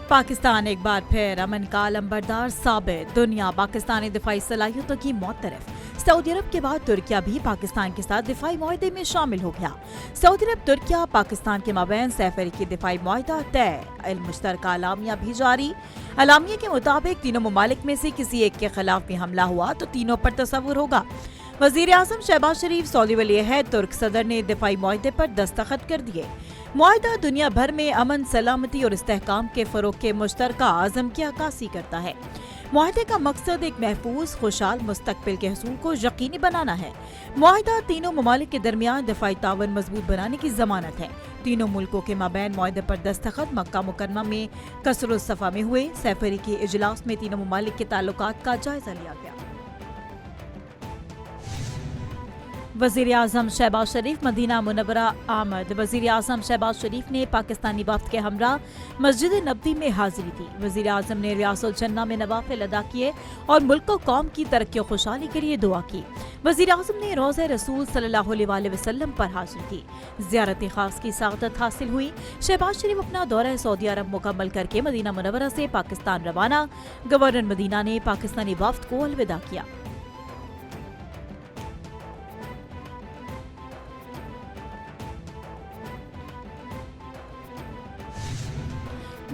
पाकिस्तान एक बार फिर अमन का लंबरदार साबित। दुनिया पाकिस्तानी दिफाई सलाहियतों की मुतरफ। सऊदी अरब के बाद तुर्किया भी पाकिस्तान के साथ दिफाई मुआहदे में शामिल हो गया। सऊदी अरब तुर्किया पाकिस्तान के माबैन सैफरी दिफाई मुआहदा तय, मुश्तरका अलामिया भी जारी। अलामिया के मुताबिक तीनों ममालिक में से किसी एक के खिलाफ भी हमला हुआ तो तीनों पर तसव्वुर होगा। वजीर आजम शहबाज शरीफ, सऊदी वली अहद तुर्क सदर ने दिफाई मुआहदे पर दस्तखत कर दिए। मुआहदा दुनिया भर में अमन, सलामती और इस्तेहकाम के फरोग के मुश्तरका आज़म की अक्कासी करता है। मुआहदे का मकसद एक महफूज, खुशहाल मुस्तकबिल के हसूल को यकीनी बनाना है। मुआहदा तीनों ममालिक के दरमियान दिफाई तावन मजबूत बनाने की जमानत है। तीनों मुल्कों के माबैन मुआहदे पर दस्तखत मक्का मुकरमा में कसरुल सफा में हुए। सैफरी के इजलास में तीनों ममालिक के ताल्लुकात का जायजा लिया गया। वज़ीर आज़म शहबाज शरीफ मदीना मुनव्वरा आमद। वज़ीर आज़म शहबाज शरीफ ने पाकिस्तानी वफ्द के हमरा मस्जिद नबवी में हाजिरी दी। वज़ीर आज़म ने रियासुल जन्ना में नवाफिल अदा किए और मुल्क और कौम की तरक्की और खुशहाली के लिए दुआ की। वज़ीर आज़म ने रोज़े रसूल सल्लल्लाहु अलैहि वसल्लम पर हाजिरी दी। ज़ियारत खास की सआदत हासिल हुई। शहबाज शरीफ अपना दौरा सऊदी अरब मुकम्मल करके मदीना मुनव्वरा से पाकिस्तान रवाना। गवर्नर मदीना ने पाकिस्तानी वफ्द को अलविदा किया।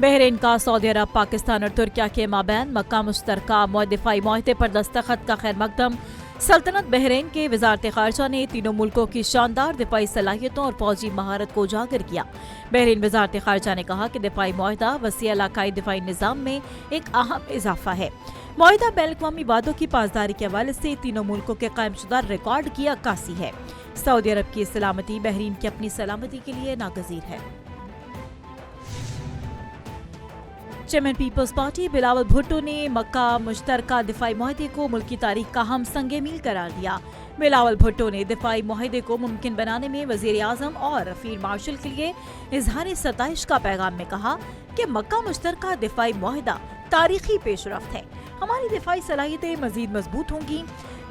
बहरीन का सऊदी अरब, पाकिस्तान और तुर्किया के माबैन मक्का मुश्तरका दिफाई मुआहदे पर दस्तखत का खैर मकदम। सल्तनत बहरीन के वजारत खारजा ने तीनों मुल्कों की शानदार दिफाई सलाहियतों और फौजी महारत को उजागर किया। बहरीन वजारत खारजा ने कहा कि दिफाई मुआहदा वसी इलाकाई दिफाई निज़ाम में एक अहम इजाफा है। मुआहदा बैन अक़वामी वादों की पासदारी के हवाले से तीनों मुल्कों के कायमशुदा रिकॉर्ड की अक्कासी है। सऊदी अरब की सलामती बहरीन की अपनी सलामती के लिए नागज़ीर है। Chairman Peoples Party Bilawal Bhutto ने मक्का मुश्तरका दिफाई मुआहदे को मुल्क की तारीख का हम संगे मील करार दिया। बिलावल भुट्टो ने दिफाई मुआहदे को मुमकिन बनाने में वजीर आजम और फील्ड मार्शल के लिए इजहार सताइश का पैगाम में कहा कि मक्का मुश्तरका दिफाई मुआहदा तारीखी पेशरफ्त है। हमारी दिफाई सलाहियतें मजीद मजबूत होंगी।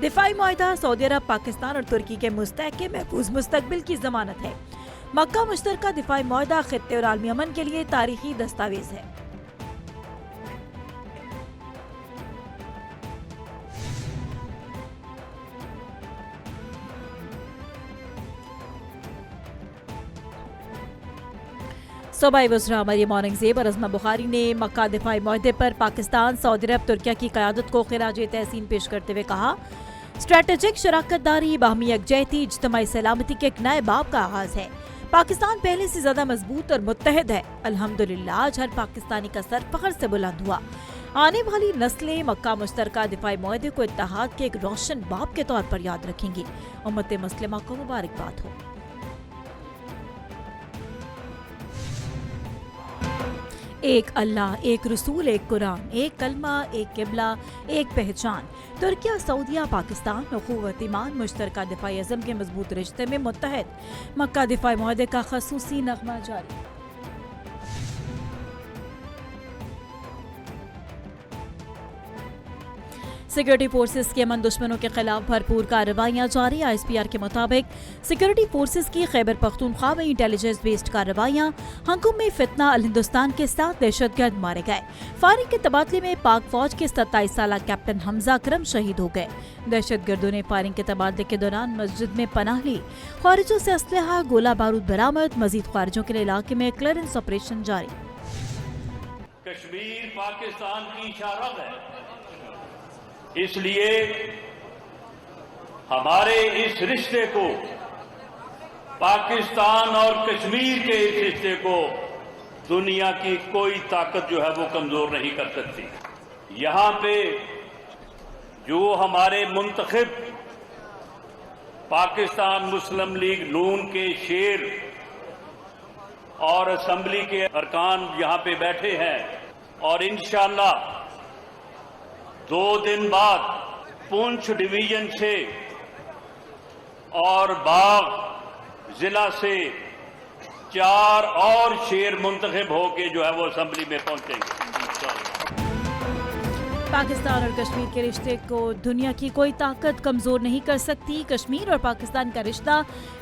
दिफाई मुआहदा सऊदी अरब, पाकिस्तान और तुर्की के मुस्तहकम महफूज मुस्तकबिल की जमानत है। मक्का मुश्तरका दिफाई मुआहदा खित्ते और आलमी अमन के लिए तारीखी दस्तावेज है। सूबाई वज़रा मरियम औरंगज़ेब और अज़मा बुखारी ने मक्का दिफाई मुआहदे पर पाकिस्तान, सऊदी अरब, तुर्किया की क़यादत को ख़िराज तहसीन पेश करते हुए कहा, स्ट्रेटेजिक शराकत दारी, बाहमी यकजहती, इज्तिमाई सलामती के एक नए बाब का आगाज़ है। पाकिस्तान पहले से ज़्यादा मजबूत और मुत्तहद है। अल्हम्दुलिल्लाह आज हर पाकिस्तानी का सर फ़ख्र से बुलंद हुआ। आने वाली नस्लें मक्का मुश्तरका दिफाई मुआहदे को इत्तेहाद के एक रोशन बाब के तौर पर याद रखेंगी। उम्मत मुस्लिमा को मुबारकबाद हो। एक अल्लाह, एक रसूल, एक कुरान, एक कलमा, एक किबला, एक पहचान। तुर्किया, सऊदिया, पाकिस्तान उखुवत ईमान मुश्तरका दिफाई अज़म के मजबूत रिश्ते में मुत्तहद। मक्का दिफाई मुआहदे का खसूसी नगमा जारी। सिक्योरिटी फोर्सेस के अमन दुश्मनों के खिलाफ भरपूर कार्रवाइयां जारी। ISPR के मुताबिक सिक्योरिटी फोर्सेस की खैबर पख्तूनख्वा में इंटेलिजेंस बेस्ड कार्रवाइयां। हंगकॉन्ग में फितना अल हिंदुस्तान के 7 दहशतगर्द मारे गए। फायरिंग के तबादले में पाक फौज के 27 साल कैप्टन हमजा अकरम शहीद हो गए। दहशतगर्दों ने फायरिंग के तबादले के दौरान मस्जिद में पनाह ली। खारिजों से असलहा, गोला बारूद बरामद। मजीद खारिजों के लिए इलाके में क्लियरेंस ऑपरेशन जारी। कश्मीर पाकिस्तान की शराब है, इसलिए हमारे इस रिश्ते को, पाकिस्तान और कश्मीर के इस रिश्ते को दुनिया की कोई ताकत जो है वो कमजोर नहीं कर सकती। यहां पे जो हमारे मुंतखब पाकिस्तान मुस्लिम लीग नून के शेर और असेंबली के अरकान यहां पे बैठे हैं और इंशाअल्लाह 2 दिन बाद पुंछ डिवीजन से और बाग जिला से 4 और शेर मुंतखब होके जो है वो असेंबली में पहुंचेंगे। पाकिस्तान और कश्मीर के रिश्ते को दुनिया की कोई ताकत कमजोर नहीं कर सकती। कश्मीर और पाकिस्तान का रिश्ता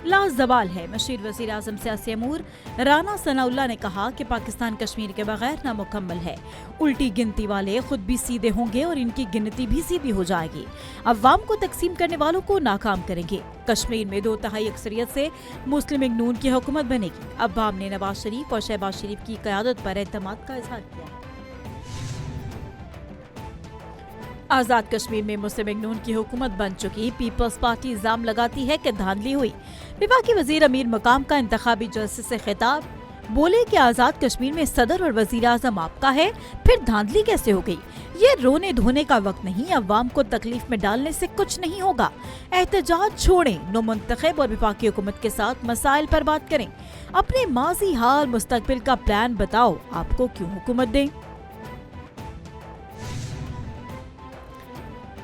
लाजवाल है। मशीर वज़ीर आज़म सियासी अमूर राना सनाउल्लाह ने कहा कि पाकिस्तान कश्मीर के बगैर नामुकम्मल है। उल्टी गिनती वाले खुद भी सीधे होंगे और इनकी गिनती भी सीधी हो जाएगी। अवाम को तकसीम करने वालों को नाकाम करेंगे। कश्मीर में 2/3 अक्सरियत से मुस्लिम लीग नून की हुकूमत बनेगी। अवाम ने नवाज शरीफ और शहबाज शरीफ की क़यादत पर एतमाद का इजहार किया। आजाद कश्मीर में मुस्लिम लीग नून की हुकूमत बन चुकी पीपल्स पार्टी इल्जाम लगाती है कि धांधली हुई। विफाकी वजीर अमीर मकाम का इंतखाबी जलसे से खिताब, बोले कि आजाद कश्मीर में सदर और वजीर आजम आपका है, फिर धांधली कैसे हो गई? ये रोने धोने का वक्त नहीं, अवाम को तकलीफ में डालने से कुछ नहीं होगा। एहतजाज छोड़ें, नो मुंतखब और विफाकी हुकूमत के साथ मसाइल पर बात करें। अपने माजी हाल मुस्तकबिल का प्लान बताओ, आपको क्यों हुकूमत दें?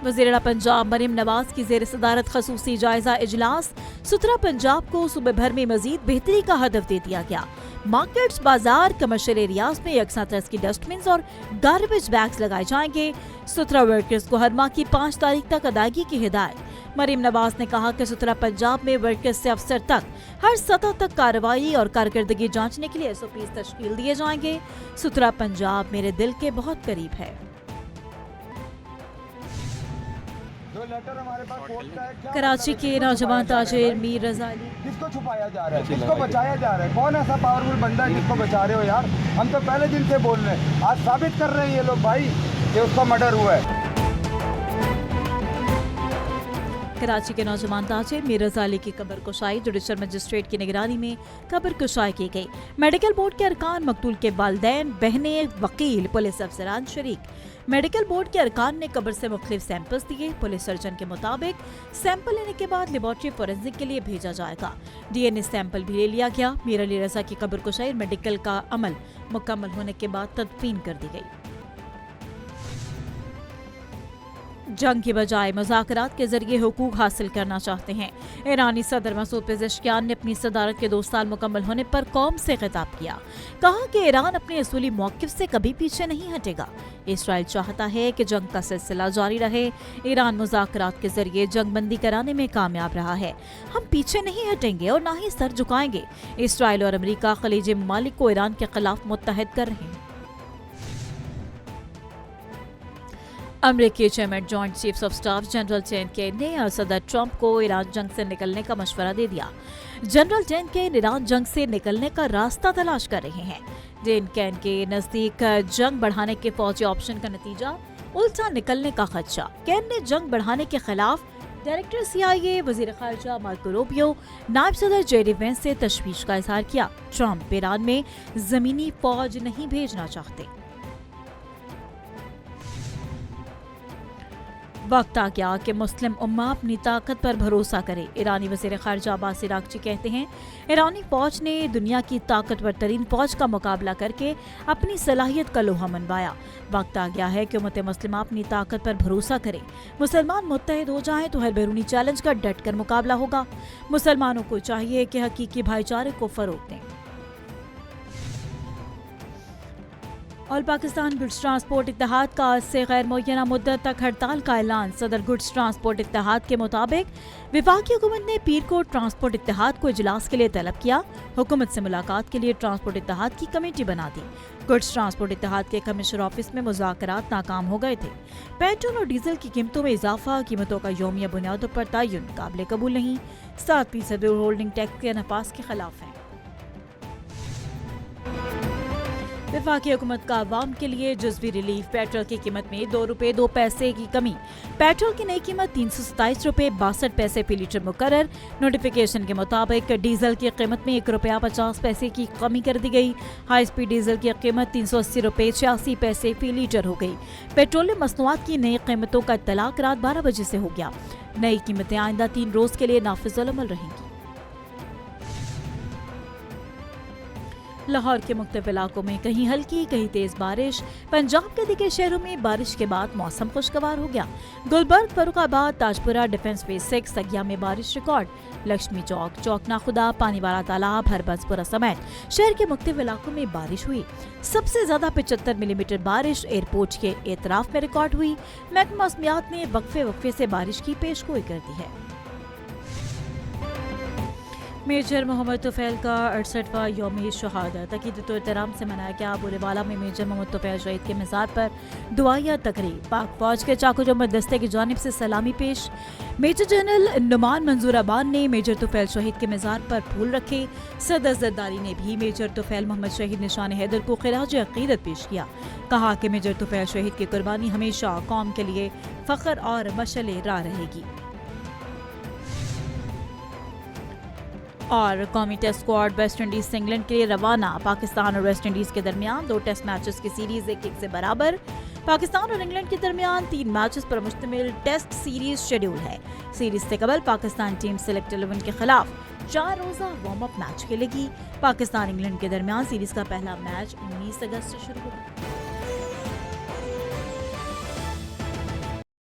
वज़ीर पंजाब मरीम नवाज की ज़ेर सदारत खसूसी जायजा इजलास। सुथरा पंजाब को सूबे भर में मजीद बेहतरी का हदफ दे दिया गया। मार्केट्स, बाजार, कमर्शियल एरियाज में यकसा तरह की डस्टबिन और गार्बेज बैग्स लगाए जाएंगे। सुथरा वर्कर्स को हर माह की 5 तारीख तक अदायगी की हिदायत। मरीम नवाज ने कहा कि सुथरा पंजाब में वर्कर्स से अफसर तक हर सतह तक कार्रवाई और कारकर्दगी जांचने के लिए SOPs तश्कील दिए जाएंगे। सुथरा पंजाब मेरे दिल के बहुत करीब है। कराची के नौजवान ताजिर मीर रजा अली, किसको छुपाया जा रहा है, किसको बचाया जा रहा है? कौन ऐसा पावरफुल बंदा है जिसको बचा रहे हो यार? हम तो पहले दिन से बोल रहे हैं, आज साबित कर रहे हैं ये लोग भाई कि उसका मर्डर हुआ है। कराची के नौजवान ताजिर मीर रजा अली की कब्र कुशाई जुडिशल मजिस्ट्रेट की निगरानी में कब्र कुशाई की गई। मेडिकल बोर्ड के अरकान, मकतूल के वालिदैन, बहनें, वकील, पुलिस अफसरान शरीक। मेडिकल बोर्ड के अरकान ने कब्र से मुख्तलिफ सैंपल्स दिए। पुलिस सर्जन के मुताबिक सैंपल लेने के बाद लेबॉर्ट्री फोरेंसिक के लिए भेजा जाएगा। DNA सैंपल भी ले लिया गया। मीर अली रजा की कब्र कुशाई मेडिकल का अमल मुकम्मल होने के बाद तदफीन कर दी गई। जंग की बजाय मुज़ाकरात के जरिए हुकूक हासिल करना चाहते हैं। ईरानी सदर मसूद पेज़ेश्कियान ने अपनी सदारत के 2 साल मुकम्मल होने पर कौम से खिताब किया। कहा कि ईरान अपने असूली मौक़िफ़ से कभी पीछे नहीं हटेगा। इसराइल चाहता है कि जंग का सिलसिला जारी रहे। ईरान मुज़ाकरात के जरिए जंग बंदी कराने में कामयाब रहा है। हम पीछे नहीं हटेंगे और ना ही सर झुकाएंगे। इसराइल और अमरीका खलीजी ममालिक को ईरान के खिलाफ मुत्तहद कर रहे हैं। अमरीकी chairman joint chiefs of staff general जैन केन ने सदर ट्रंप को ईरान जंग से निकलने का मशवरा दे दिया। जनरल जैन केन ईरान जंग से निकलने का रास्ता तलाश कर रहे हैं। जैन केन के नजदीक जंग बढ़ाने के फौजी ऑप्शन का नतीजा उल्टा निकलने का खदशा। केन ने जंग बढ़ाने के खिलाफ डायरेक्टर CIA, वजीर खारजा मार्को रूबियो, नायब सदर JD वेंस से तशवीश का इजहार किया। ट्रंप ईरान में जमीनी फौज नहीं भेजना चाहते। वक्त आ गया कि मुस्लिम उम्मा अपनी ताकत पर भरोसा करे। ईरानी वज़ीर ख़ारिजा अब्बास इराक़ची कहते हैं, ईरानी फ़ौज ने दुनिया की ताकतवर तरीन फ़ौज का मुकाबला करके अपनी सलाहियत का लोहा मनवाया। वक्त आ गया है कि उम्मत मुस्लिमा अपनी ताकत पर भरोसा करे। मुसलमान मुत्तहिद हो जाएं तो हर बैरूनी चैलेंज का डट कर मुकाबला होगा। मुसलमानों को चाहिए कि हकीकी भाईचारे को फ़रोग़ दें। ऑल पाकिस्तान गुड्स ट्रांसपोर्ट इत्तेहाद का आज से गैर मुअय्यना मुद्दत तक हड़ताल का ऐलान। सदर गुड्स ट्रांसपोर्ट इत्तेहाद के मुताबिक वफाकी हुकूमत ने पीर को ट्रांसपोर्ट इत्तेहाद को इजलास के लिए तलब किया। हुकूमत से मुलाकात के लिए ट्रांसपोर्ट इत्तेहाद की कमेटी बना दी। गुड्स ट्रांसपोर्ट इत्तेहाद के कमिश्नर ऑफिस में मुज़ाकरात नाकाम हो गए थे। पेट्रोल और डीजल की कीमतों में इजाफा, कीमतों का यौमिया बुनियादों पर तयन काबिल कबूल नहीं। 7% होल्डिंग टैक्स के नफाज के खिलाफ है। वफाकी हुकूमत का अवाम के लिए जुज़वी रिलीफ। पेट्रोल की कीमत में 2 रुपये 2 पैसे की कमी। पेट्रोल की नई कीमत 327 रुपये 62 पैसे फी लीटर मुकर्रर। नोटिफिकेशन के मुताबिक डीजल की कीमत में 1 रुपया 50 पैसे की कमी कर दी गई। हाई स्पीड डीजल की कीमत 380 रुपये 86 पैसे फी लीटर हो गई। पेट्रोलियम मसनूआत की नई कीमतों का इत्तलाक रात 12 बजे से हो गया। नई कीमतें आइंदा 3 रोज के लिए नाफिज़ अल अमल रहेंगी। लाहौर के मुख्तलिफ इलाकों में कहीं हल्की कहीं तेज बारिश। पंजाब के दिखे शहरों में बारिश के बाद मौसम खुशगवार हो गया। गुलबर्ग, फर्रुखाबाद, ताजपुरा, डिफेंस फेज 6, सगिया में बारिश रिकॉर्ड। लक्ष्मी चौक, चौकना खुदा, पानीवाला तालाब, हरबंसपुरा समेत शहर के मुख्तलिफ इलाकों में बारिश हुई। सबसे ज्यादा 75 मिलीमीटर बारिश एयरपोर्ट के एतराफ में रिकॉर्ड हुई। महकमा मौसमियात ने वक्फे वक्फे से बारिश की पेशगोई कर दी है। मेजर मोहम्मद तुफैल का 68वां यौम शहादत अकीदतो एहतराम से मनाया गया। बोलेवाला में मेजर मोहम्मद तुफैल शहीद के मज़ार पर दुआया तकरीब। पाक फौज के चाको जमर दस्ते की जानिब से सलामी पेश। मेजर जनरल नुमान मंजूर अबान ने मेजर तुफैल शहीद के मज़ार पर फूल रखे। सदर जरदारी ने भी मेजर तुफैल मोहम्मद शहीद निशान हैदर को खिराज अकीदत पेश किया। कहा कि मेजर तुफैल शहीद की कुर्बानी हमेशा कौम के लिए फ़ख्र और मशअल राह रहेगी। और कौमी टेस्ट स्क्वाड वेस्ट इंडीज से इंग्लैंड के लिए रवाना। पाकिस्तान और वेस्ट इंडीज के दरमियान 2 टेस्ट मैचेस की सीरीज 1-1 से बराबर। पाकिस्तान और इंग्लैंड के दरमियान 3 मैचेस पर मुश्तमिल टेस्ट सीरीज शेड्यूल है। सीरीज से कबल पाकिस्तान टीम सिलेक्ट 11 के खिलाफ 4 रोजा वार्म अप मैच खेलेगी। पाकिस्तान इंग्लैंड के दरमियान सीरीज का पहला मैच 19 अगस्त से शुरू होगा।